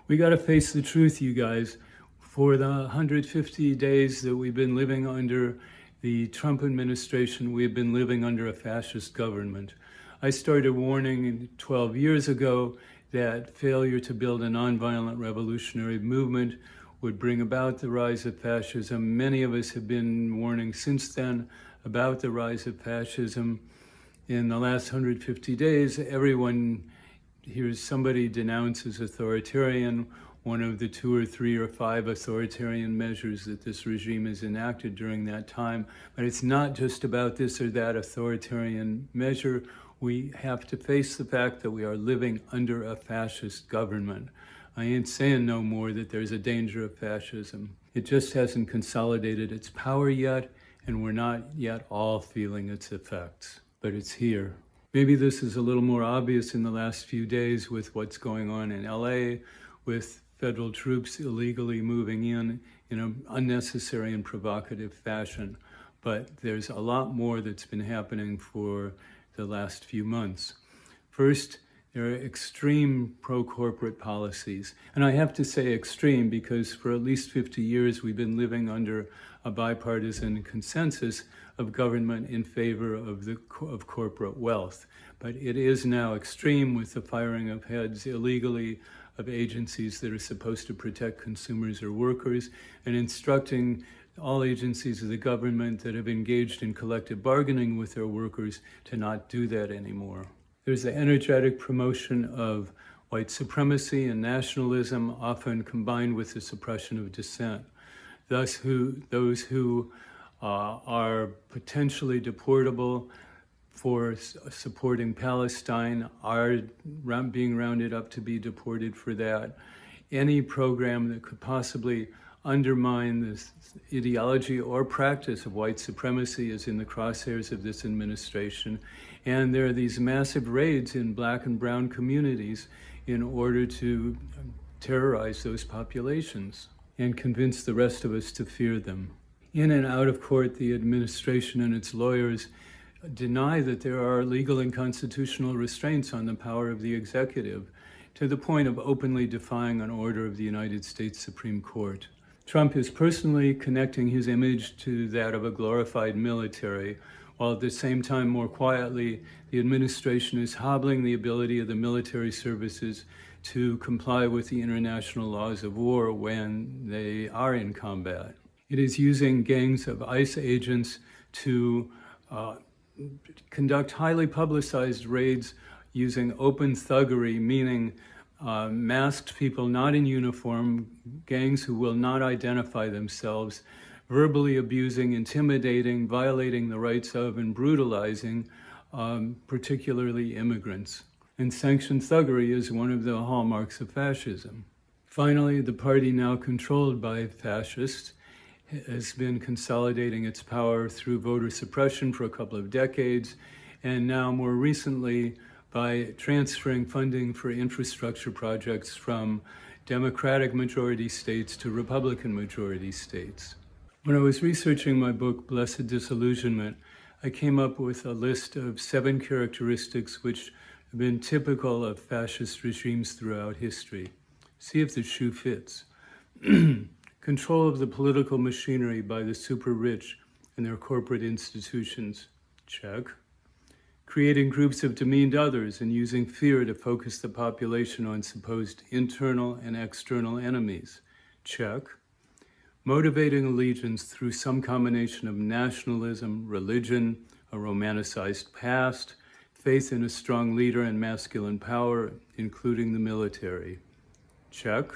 We got to face the truth, you guys. For the 150 days that we've been living under the Trump administration, we've been living under a fascist government. I started warning 12 years ago that failure to build a nonviolent revolutionary movement would bring about the rise of fascism. Many of us have been warning since then about the rise of fascism. In the last 150 days, everyone hears somebody denounce as authoritarian one of the 2 or 3 or 5 authoritarian measures that this regime has enacted during that time. But it's not just about this or that authoritarian measure. We have to face the fact that we are living under a fascist government. I ain't saying no more that there's a danger of fascism. It just hasn't consolidated its power yet, and we're not yet all feeling its effects. But it's here. Maybe this is a little more obvious in the last few days with what's going on in LA, with federal troops illegally moving in an unnecessary and provocative fashion. But there's a lot more that's been happening for the last few months. First, there are extreme pro-corporate policies. And I have to say extreme because for at least 50 years we've been living under a bipartisan consensus of government in favor of corporate wealth. But it is now extreme with the firing of heads illegally of agencies that are supposed to protect consumers or workers, and instructing all agencies of the government that have engaged in collective bargaining with their workers to not do that anymore. There's the energetic promotion of white supremacy and nationalism, often combined with the suppression of dissent. Thus, those who are potentially deportable for supporting Palestine are being rounded up to be deported for that. Any program that could possibly undermine this ideology or practice of white supremacy is in the crosshairs of this administration. And there are these massive raids in Black and brown communities in order to terrorize those populations and convince the rest of us to fear them. In and out of court, the administration and its lawyers deny that there are legal and constitutional restraints on the power of the executive, to the point of openly defying an order of the United States Supreme Court. Trump is personally connecting his image to that of a glorified military, while at the same time, more quietly, the administration is hobbling the ability of the military services to comply with the international laws of war when they are in combat. It is using gangs of ICE agents to conduct highly publicized raids using open thuggery, meaning masked people not in uniform, gangs who will not identify themselves, verbally abusing, intimidating, violating the rights of, and brutalizing particularly immigrants. And sanctioned thuggery is one of the hallmarks of fascism. Finally, the party now controlled by fascists has been consolidating its power through voter suppression for a couple of decades, and now more recently by transferring funding for infrastructure projects from Democratic majority states to Republican majority states. When I was researching my book, Blessed Disillusionment, I came up with a list of 7 characteristics which have been typical of fascist regimes throughout history. See if the shoe fits. Control of the political machinery by the super rich and their corporate institutions. Check. Creating groups of demeaned others and using fear to focus the population on supposed internal and external enemies. Check. Motivating allegiance through some combination of nationalism, religion, a romanticized past, faith in a strong leader and masculine power, including the military. Check.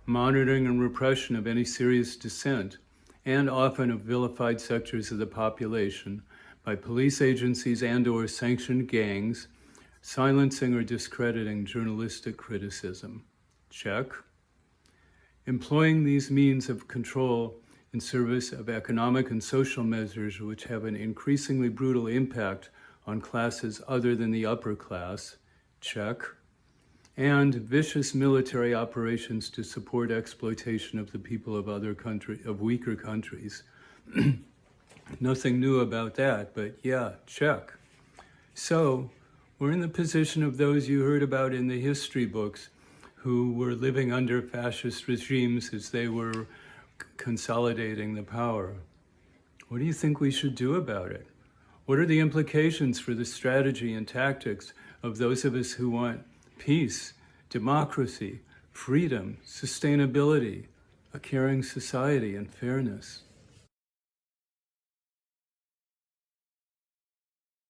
Monitoring and repression of any serious dissent, and often of vilified sectors of the population, by police agencies and/or sanctioned gangs, silencing or discrediting journalistic criticism. Check. Employing these means of control in service of economic and social measures which have an increasingly brutal impact on classes other than the upper class. Check. And vicious military operations to support exploitation of the people of weaker countries. Nothing new about that, but yeah, check. So we're in the position of those you heard about in the history books who were living under fascist regimes as they were consolidating the power. What do you think we should do about it? What are the implications for the strategy and tactics of those of us who want peace, democracy, freedom, sustainability, a caring society, and fairness?